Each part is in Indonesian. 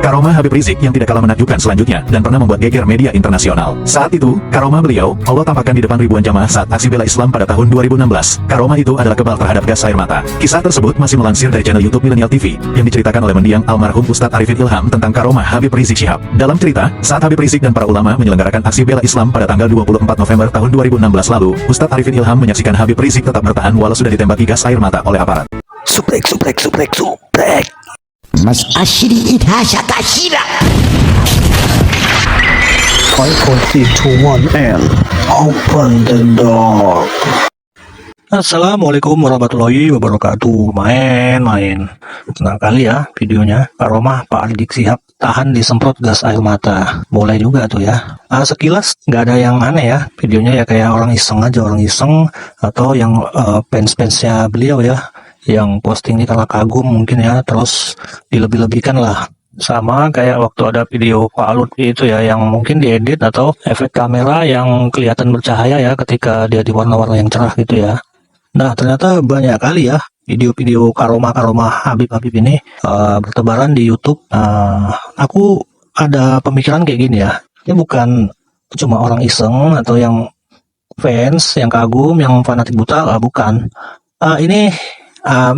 Karomah Habib Rizik yang tidak kalah menakjubkan selanjutnya dan pernah membuat geger media internasional. Saat itu, karomah beliau, Allah tampakkan di depan ribuan jamaah saat aksi bela Islam pada tahun 2016. Karomah itu adalah kebal terhadap gas air mata. Kisah tersebut masih melansir dari channel YouTube Millennial TV yang diceritakan oleh mendiang almarhum Ustadz Arifin Ilham tentang karomah Habib Rizik Syihab. Dalam cerita, saat Habib Rizik dan para ulama menyelenggarakan aksi bela Islam pada tanggal 24 November tahun 2016 lalu, Ustadz Arifin Ilham menyaksikan Habib Rizik tetap bertahan walau sudah ditembaki gas air mata oleh aparat. Suplek. Mas Ashri Idhasha Tashira. 5, 4, 3, 2, 1 and open the door. Assalamualaikum warahmatullahi wabarakatuh. Main. Tenang kali ya videonya. Karomah Pak Rizik Syihab tahan disemprot gas air mata. Boleh juga tuh ya. Sekilas nggak ada yang aneh ya. Videonya ya kayak orang iseng aja, atau yang fans-fansnya beliau ya, yang postingnya karena kagum mungkin ya, terus dilebih-lebihkan lah. Sama kayak waktu ada video Pak Lutfi itu ya, yang mungkin diedit atau efek kamera yang kelihatan bercahaya ya ketika dia di warna-warna yang cerah gitu ya. Nah ternyata banyak kali ya video-video karomah Habib ini bertebaran di YouTube. Aku ada pemikiran kayak gini ya, ini bukan cuma orang iseng atau yang fans, yang kagum, yang fanatik buta, bukan. Ini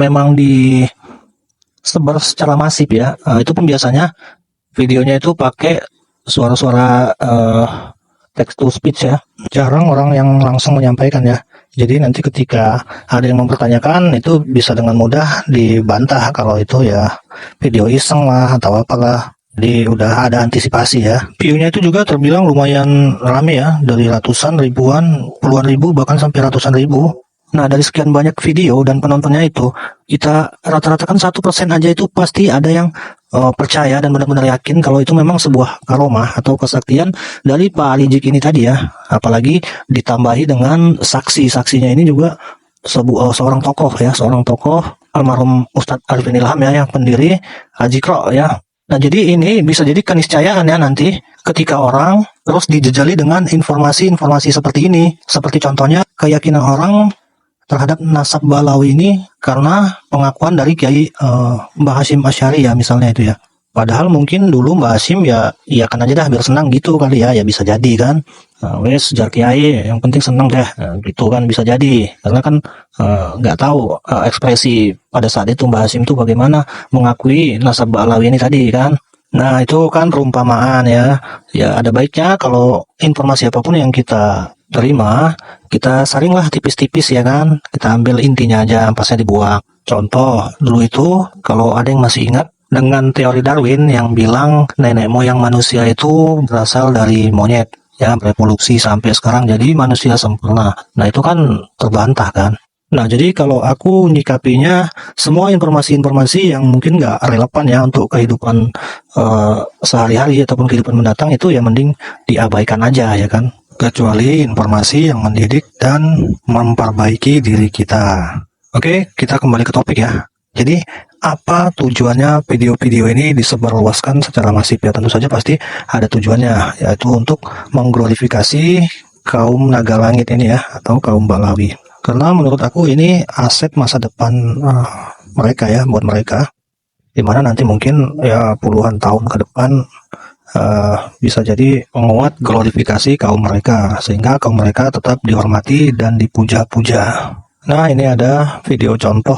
memang disebar secara masif ya. Itu pun biasanya videonya itu pakai suara-suara text to speech ya. Jarang orang yang langsung menyampaikan ya. Jadi nanti ketika ada yang mempertanyakan itu bisa dengan mudah dibantah kalau itu ya video iseng lah atau apalah. Jadi udah ada antisipasi ya. View-nya itu juga terbilang lumayan rame ya, dari ratusan, ribuan, puluhan ribu, bahkan sampai ratusan ribu. Nah dari sekian banyak video dan penontonnya itu, kita rata-ratakan 1% aja itu pasti ada yang percaya dan benar-benar yakin kalau itu memang sebuah karomah atau kesaktian dari Pak Rizik ini tadi ya. Apalagi ditambahi dengan saksinya ini juga seorang tokoh ya, almarhum Ustadz Arifin Ilham ya, yang pendiri Haji Kro ya. Nah jadi ini bisa jadi keniscayaan ya nanti ketika orang terus dijejali dengan informasi-informasi seperti ini. Seperti contohnya keyakinan orang terhadap nasab Balawi ini karena pengakuan dari Kiai Mbah Hasyim Asy'ari ya misalnya itu ya. Padahal mungkin dulu Mbah Hasyim ya kan aja dah biar senang gitu kali ya bisa jadi kan. Wes sejar Kiai yang penting senang deh gitu kan, bisa jadi. Karena kan nggak tahu ekspresi pada saat itu Mbah Hasyim tuh bagaimana mengakui nasab Balawi ini tadi kan. Nah itu kan perumpamaan ya. Ya ada baiknya kalau informasi apapun yang kita terima, kita saringlah tipis-tipis ya kan, kita ambil intinya aja, ampasnya dibuang. Contoh dulu itu kalau ada yang masih ingat dengan teori Darwin yang bilang nenek moyang manusia itu berasal dari monyet ya, berevolusi sampai sekarang jadi manusia sempurna. Nah itu kan terbantah kan. Nah jadi kalau aku nyikapinya semua informasi-informasi yang mungkin nggak relevan ya untuk kehidupan sehari-hari ataupun kehidupan mendatang itu ya mending diabaikan aja ya kan. Kecuali informasi yang mendidik dan memperbaiki diri kita. Oke, kita kembali ke topik ya. Jadi, apa tujuannya video-video ini disebarluaskan secara masif ya? Tentu saja pasti ada tujuannya, yaitu untuk mengglorifikasi kaum naga langit ini ya, atau kaum Balawi. Karena menurut aku ini aset masa depan mereka ya, buat mereka. Dimana nanti mungkin ya puluhan tahun ke depan bisa jadi menguat glorifikasi kaum mereka sehingga kaum mereka tetap dihormati dan dipuja-puja. Nah ini ada video contoh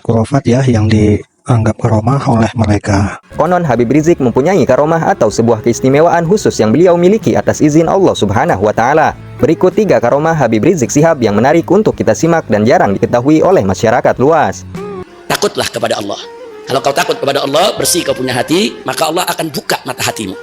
kurofat ya yang dianggap karomah oleh mereka. Konon Habib Rizik mempunyai karomah atau sebuah keistimewaan khusus yang beliau miliki atas izin Allah Subhanahu wa Ta'ala. Berikut 3 karomah Habib Rizik Syihab yang menarik untuk kita simak dan jarang diketahui oleh masyarakat luas. Takutlah kepada Allah. Kalau kau takut kepada Allah, bersih kau punya hati, maka Allah akan buka mata hatimu.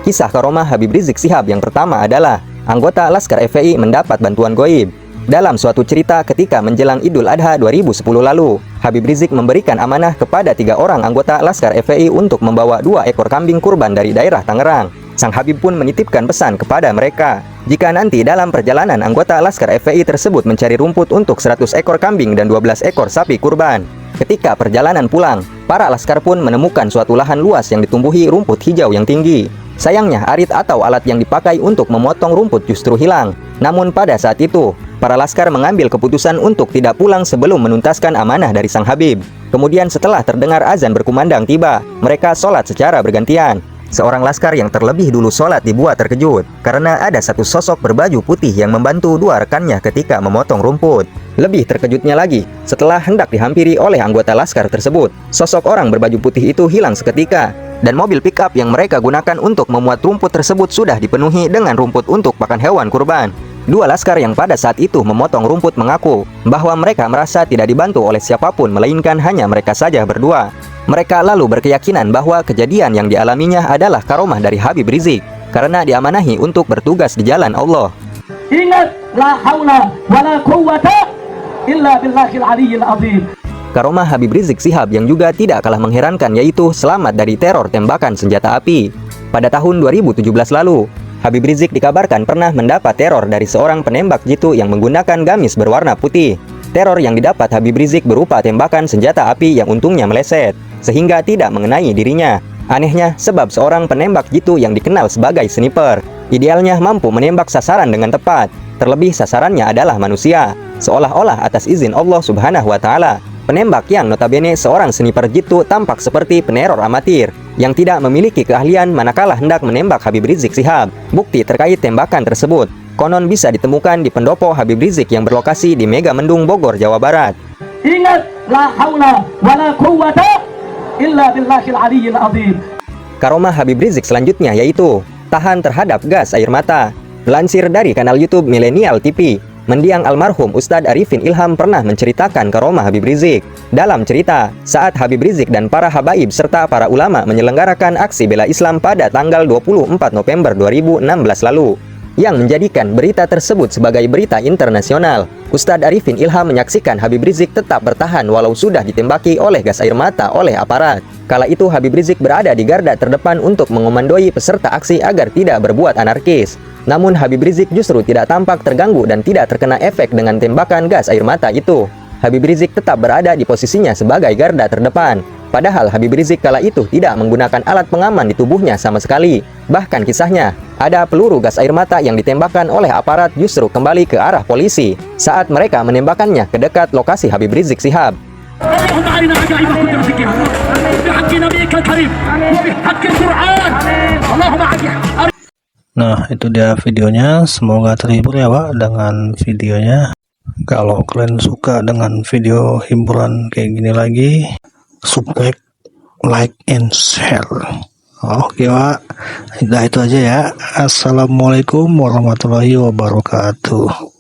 Kisah karomah Habib Rizik Syihab yang pertama adalah anggota Laskar FPI mendapat bantuan goib. Dalam suatu cerita ketika menjelang Idul Adha 2010 lalu, Habib Rizik memberikan amanah kepada 3 orang anggota Laskar FPI untuk membawa 2 ekor kambing kurban dari daerah Tangerang. Sang Habib pun menitipkan pesan kepada mereka, jika nanti dalam perjalanan anggota Laskar FPI tersebut mencari rumput untuk 100 ekor kambing dan 12 ekor sapi kurban. Ketika perjalanan pulang, para laskar pun menemukan suatu lahan luas yang ditumbuhi rumput hijau yang tinggi. Sayangnya arit atau alat yang dipakai untuk memotong rumput justru hilang. Namun pada saat itu, para laskar mengambil keputusan untuk tidak pulang sebelum menuntaskan amanah dari sang Habib. Kemudian setelah terdengar azan berkumandang tiba, mereka sholat secara bergantian. Seorang laskar yang terlebih dulu sholat dibuat terkejut karena ada satu sosok berbaju putih yang membantu dua rekannya ketika memotong rumput. Lebih terkejutnya lagi, setelah hendak dihampiri oleh anggota laskar tersebut, sosok orang berbaju putih itu hilang seketika. Dan mobil pickup yang mereka gunakan untuk memuat rumput tersebut sudah dipenuhi dengan rumput untuk pakan hewan kurban. Dua laskar yang pada saat itu memotong rumput mengaku bahwa mereka merasa tidak dibantu oleh siapapun melainkan hanya mereka saja berdua. Mereka lalu berkeyakinan bahwa kejadian yang dialaminya adalah karomah dari Habib Rizik karena diamanahi untuk bertugas di jalan Allah. Ingat, la haula wala quwwata illa billahil aliyyil azim. Karomah Habib Rizik Shihab yang juga tidak kalah mengherankan yaitu selamat dari teror tembakan senjata api. Pada tahun 2017 lalu, Habib Rizik dikabarkan pernah mendapat teror dari seorang penembak jitu yang menggunakan gamis berwarna putih. Teror yang didapat Habib Rizik berupa tembakan senjata api yang untungnya meleset, sehingga tidak mengenai dirinya. Anehnya, sebab seorang penembak jitu yang dikenal sebagai sniper, idealnya mampu menembak sasaran dengan tepat. Terlebih sasarannya adalah manusia, seolah-olah atas izin Allah Subhanahu wa Ta'ala. Penembak yang notabene seorang sniper jitu tampak seperti peneror amatir yang tidak memiliki keahlian manakala hendak menembak Habib Rizik Shihab. Bukti terkait tembakan tersebut konon bisa ditemukan di pendopo Habib Rizik yang berlokasi di Megamendung, Bogor, Jawa Barat. Ingat, la haula wala quwwata illa billahil aliyyil azim. Karomah Habib Rizik selanjutnya yaitu tahan terhadap gas air mata. Lansir dari kanal YouTube Millennial TV, mendiang almarhum Ustadz Arifin Ilham pernah menceritakan karomah Habib Rizik. Dalam cerita, saat Habib Rizik dan para habaib serta para ulama menyelenggarakan aksi bela Islam pada tanggal 24 November 2016 lalu, yang menjadikan berita tersebut sebagai berita internasional. Ustadz Arifin Ilham menyaksikan Habib Rizik tetap bertahan walau sudah ditembaki oleh gas air mata oleh aparat. Kala itu Habib Rizik berada di garda terdepan untuk mengomandoi peserta aksi agar tidak berbuat anarkis. Namun Habib Rizik justru tidak tampak terganggu dan tidak terkena efek dengan tembakan gas air mata itu. Habib Rizik tetap berada di posisinya sebagai garda terdepan. Padahal Habib Rizik kala itu tidak menggunakan alat pengaman di tubuhnya sama sekali. Bahkan kisahnya, ada peluru gas air mata yang ditembakkan oleh aparat justru kembali ke arah polisi saat mereka menembakkannya ke dekat lokasi Habib Rizik Shihab. اللهم أرنا عجائب قدرتك بحق نبيك الكريم وبحق القرآن اللهم أرنا. Nah, itu dia videonya. Semoga terhibur ya Pak dengan videonya. Kalau kalian suka dengan video hiburan kayak gini lagi, subscribe, like, and share. Oke Pak, nah itu aja ya. Assalamualaikum warahmatullahi wabarakatuh.